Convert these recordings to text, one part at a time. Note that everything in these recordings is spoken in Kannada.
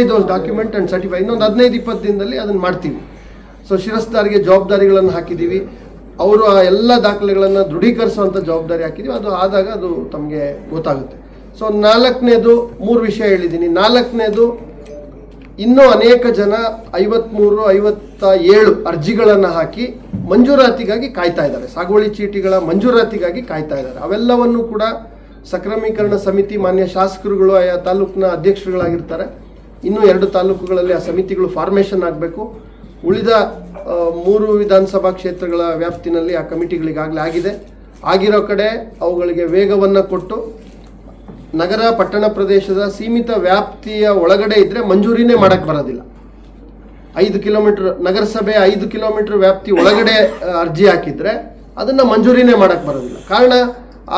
those document and certify. ಇನ್ನೊಂದು 15-20 ದಿನದಲ್ಲಿ ಅದನ್ನು ಮಾಡ್ತೀವಿ. ಸೊ ಶಿರಸ್ದಾರಿಗೆ ಜವಾಬ್ದಾರಿಗಳನ್ನು ಹಾಕಿದ್ದೀವಿ. ಅವರು ಆ ಎಲ್ಲ ದಾಖಲೆಗಳನ್ನು ದೃಢೀಕರಿಸುವಂಥ ಜವಾಬ್ದಾರಿ ಹಾಕಿದ್ದೀವಿ. ಅದು ಆದಾಗ ಅದು ತಮಗೆ ಗೊತ್ತಾಗುತ್ತೆ. ಸೊ 4ನೇದು 3 ವಿಷಯ ಹೇಳಿದ್ದೀನಿ. 4ನೇದು ಇನ್ನೂ ಅನೇಕ ಜನ 53-57 ಅರ್ಜಿಗಳನ್ನು ಹಾಕಿ ಮಂಜೂರಾತಿಗಾಗಿ ಕಾಯ್ತಾ ಇದ್ದಾರೆ. ಸಾಗುವಳಿ ಚೀಟಿಗಳ ಮಂಜೂರಾತಿಗಾಗಿ ಕಾಯ್ತಾ ಇದ್ದಾರೆ. ಅವೆಲ್ಲವನ್ನು ಕೂಡ ಸಕ್ರಮೀಕರಣ ಸಮಿತಿ ಮಾನ್ಯ ಶಾಸಕರುಗಳು ಆಯಾ ತಾಲೂಕಿನ ಅಧ್ಯಕ್ಷರುಗಳಾಗಿರ್ತಾರೆ. ಇನ್ನೂ 2 ತಾಲೂಕುಗಳಲ್ಲಿ ಆ ಸಮಿತಿಗಳು ಫಾರ್ಮೇಷನ್ ಆಗಬೇಕು. ಉಳಿದ 3 ವಿಧಾನಸಭಾ ಕ್ಷೇತ್ರಗಳ ವ್ಯಾಪ್ತಿನಲ್ಲಿ ಆ ಕಮಿಟಿಗಳಿಗಾಗಲೇ ಆಗಿದೆ. ಆಗಿರೋ ಕಡೆ ಅವುಗಳಿಗೆ ವೇಗವನ್ನು ಕೊಟ್ಟು ನಗರ ಪಟ್ಟಣ ಪ್ರದೇಶದ ಸೀಮಿತ ವ್ಯಾಪ್ತಿಯ ಒಳಗಡೆ ಇದ್ದರೆ ಮಂಜೂರಿನೇ ಮಾಡೋಕ್ಕೆ ಬರೋದಿಲ್ಲ. 5 ಕಿಲೋಮೀಟರ್ ನಗರಸಭೆ 5 ಕಿಲೋಮೀಟರ್ ವ್ಯಾಪ್ತಿ ಒಳಗಡೆ ಅರ್ಜಿ ಹಾಕಿದರೆ ಅದನ್ನು ಮಂಜೂರಿನೇ ಮಾಡೋಕ್ಕೆ ಬರೋದಿಲ್ಲ. ಕಾರಣ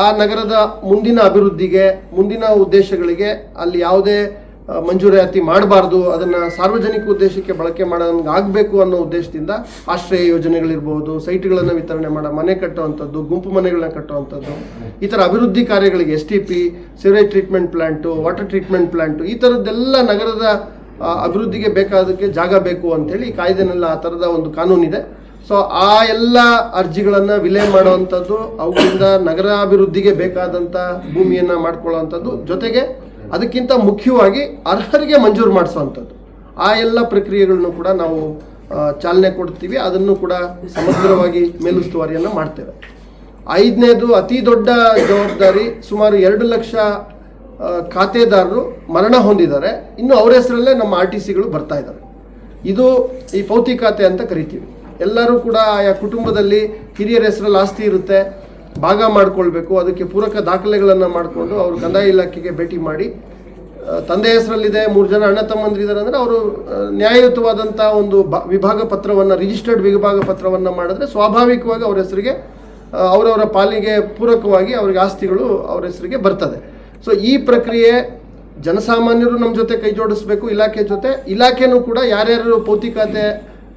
ಆ ನಗರದ ಮುಂದಿನ ಅಭಿವೃದ್ಧಿಗೆ, ಮುಂದಿನ ಉದ್ದೇಶಗಳಿಗೆ ಅಲ್ಲಿ ಯಾವುದೇ ಮಂಜೂರಾತಿ ಮಾಡಬಾರ್ದು, ಅದನ್ನು ಸಾರ್ವಜನಿಕ ಉದ್ದೇಶಕ್ಕೆ ಬಳಕೆ ಮಾಡೋಂಗೆ ಆಗಬೇಕು ಅನ್ನೋ ಉದ್ದೇಶದಿಂದ ಆಶ್ರಯ ಯೋಜನೆಗಳಿರ್ಬೋದು, ಸೈಟ್ಗಳನ್ನು ವಿತರಣೆ ಮಾಡೋ, ಮನೆ ಕಟ್ಟುವಂಥದ್ದು, ಗುಂಪು ಮನೆಗಳನ್ನ ಕಟ್ಟುವಂಥದ್ದು, ಈ ಥರ ಅಭಿವೃದ್ಧಿ ಕಾರ್ಯಗಳಿಗೆ STP, sewerage treatment plant, water treatment plant, ಈ ಥರದ್ದೆಲ್ಲ ನಗರದ ಅಭಿವೃದ್ಧಿಗೆ ಬೇಕಾದಕ್ಕೆ ಜಾಗ ಬೇಕು ಅಂಥೇಳಿ ಈ ಕಾಯ್ದೆನೆಲ್ಲ ಆ ಥರದ ಒಂದು ಕಾನೂನಿದೆ. ಸೊ ಆ ಎಲ್ಲ ಅರ್ಜಿಗಳನ್ನು ವಿಲೇ ಮಾಡುವಂಥದ್ದು, ಅವುಗಳಿಂದ ನಗರಾಭಿವೃದ್ಧಿಗೆ ಬೇಕಾದಂಥ ಭೂಮಿಯನ್ನು ಮಾಡ್ಕೊಳ್ಳೋವಂಥದ್ದು, ಜೊತೆಗೆ ಅದಕ್ಕಿಂತ ಮುಖ್ಯವಾಗಿ ಅರ್ಹರಿಗೆ ಮಂಜೂರು ಮಾಡಿಸುವಂಥದ್ದು, ಆ ಎಲ್ಲ ಪ್ರಕ್ರಿಯೆಗಳನ್ನು ಕೂಡ ನಾವು ಚಾಲನೆ ಕೊಡ್ತೀವಿ. ಅದನ್ನು ಕೂಡ ಸಮಗ್ರವಾಗಿ ಮೇಲುಸ್ತುವಾರಿಯನ್ನು ಮಾಡ್ತೇವೆ. 5ನೇದು ಅತಿ ದೊಡ್ಡ ಜವಾಬ್ದಾರಿ. ಸುಮಾರು 2 ಲಕ್ಷ ಖಾತೆದಾರರು ಮರಣ ಹೊಂದಿದ್ದಾರೆ. ಇನ್ನು ಅವರ ಹೆಸರಲ್ಲೇ ನಮ್ಮ RTCಗಳು ಬರ್ತಾ ಇದ್ದಾರೆ. ಇದು ಈ ಪೌತಿ ಖಾತೆ ಅಂತ ಕರಿತೀವಿ. ಎಲ್ಲರೂ ಕೂಡ ಆಯಾ ಕುಟುಂಬದಲ್ಲಿ ಹಿರಿಯರ ಹೆಸರಲ್ಲಿ ಆಸ್ತಿ ಇರುತ್ತೆ, ಭಾಗ ಮಾಡಿಕೊಳ್ಬೇಕು. ಅದಕ್ಕೆ ಪೂರಕ ದಾಖಲೆಗಳನ್ನು ಮಾಡಿಕೊಂಡು ಅವರು ಕಂದಾಯ ಇಲಾಖೆಗೆ ಭೇಟಿ ಮಾಡಿ, ತಂದೆ ಹೆಸರಲ್ಲಿದೆ, 3 ಜನ ಅಣ್ಣ ತಮ್ಮಂದಿರಿದ್ದಾರೆ ಅಂದರೆ ಅವರು ನ್ಯಾಯಯುತವಾದಂಥ ಒಂದು ವಿಭಾಗ ಪತ್ರವನ್ನು, ರಿಜಿಸ್ಟರ್ಡ್ ವಿಭಾಗ ಪತ್ರವನ್ನು ಮಾಡಿದ್ರೆ ಸ್ವಾಭಾವಿಕವಾಗಿ ಅವರ ಹೆಸರಿಗೆ, ಅವರವರ ಪಾಲಿಗೆ ಪೂರಕವಾಗಿ ಅವರಿಗೆ ಆಸ್ತಿಗಳು ಅವರ ಹೆಸರಿಗೆ ಬರ್ತದೆ. ಸೊ ಈ ಪ್ರಕ್ರಿಯೆ ಜನಸಾಮಾನ್ಯರು ನಮ್ಮ ಜೊತೆ ಕೈ ಜೋಡಿಸ್ಬೇಕು, ಇಲಾಖೆ ಜೊತೆ. ಇಲಾಖೆನೂ ಕೂಡ ಯಾರ್ಯಾರು ಪೌತಿ ಖಾತೆ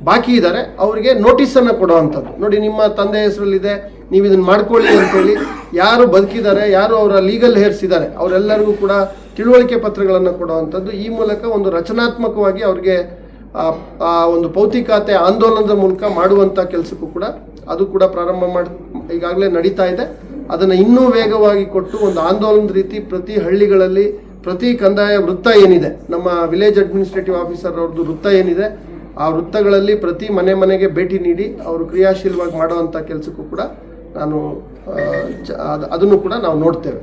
ಬಾಕಿ ಇದ್ದಾರೆ ಅವರಿಗೆ ನೋಟಿಸನ್ನು ಕೊಡುವಂಥದ್ದು. ನೋಡಿ, ನಿಮ್ಮ ತಂದೆ ಹೆಸರಲ್ಲಿದೆ, ನೀವು ಇದನ್ನು ಮಾಡ್ಕೊಳ್ಳಿ ಅಂತೇಳಿ. ಯಾರು ಬದುಕಿದ್ದಾರೆ, ಯಾರು ಅವರ ಲೀಗಲ್ ಹೇರ್ಸ್ ಇದ್ದಾರೆ, ಅವರೆಲ್ಲರಿಗೂ ಕೂಡ ತಿಳುವಳಿಕೆ ಪತ್ರಗಳನ್ನು ಕೊಡುವಂಥದ್ದು. ಈ ಮೂಲಕ ಒಂದು ರಚನಾತ್ಮಕವಾಗಿ ಅವ್ರಿಗೆ ಆ ಒಂದು ಪೌತಿ ಖಾತೆ ಆಂದೋಲನದ ಮೂಲಕ ಮಾಡುವಂಥ ಕೆಲಸಕ್ಕೂ ಕೂಡ ಅದು ಕೂಡ ಪ್ರಾರಂಭ ಈಗಾಗಲೇ ನಡೀತಾ ಇದೆ. ಅದನ್ನು ಇನ್ನೂ ವೇಗವಾಗಿ ಕೊಟ್ಟು ಒಂದು ಆಂದೋಲನದ ರೀತಿ ಪ್ರತಿ ಹಳ್ಳಿಗಳಲ್ಲಿ, ಪ್ರತಿ ಕಂದಾಯ ವೃತ್ತ ಏನಿದೆ, ನಮ್ಮ ವಿಲೇಜ್ ಅಡ್ಮಿನಿಸ್ಟ್ರೇಟಿವ್ ಆಫೀಸರ್ ಅವ್ರದ್ದು ವೃತ್ತ ಏನಿದೆ, ಆ ವೃತ್ತಗಳಲ್ಲಿ ಪ್ರತಿ ಮನೆಗೆ ಭೇಟಿ ನೀಡಿ ಅವರು ಕ್ರಿಯಾಶೀಲವಾಗಿ ಮಾಡುವಂಥ ಕೆಲಸಕ್ಕೂ ಕೂಡ ಅದನ್ನು ಕೂಡ ನಾವು ನೋಡ್ತೇವೆ.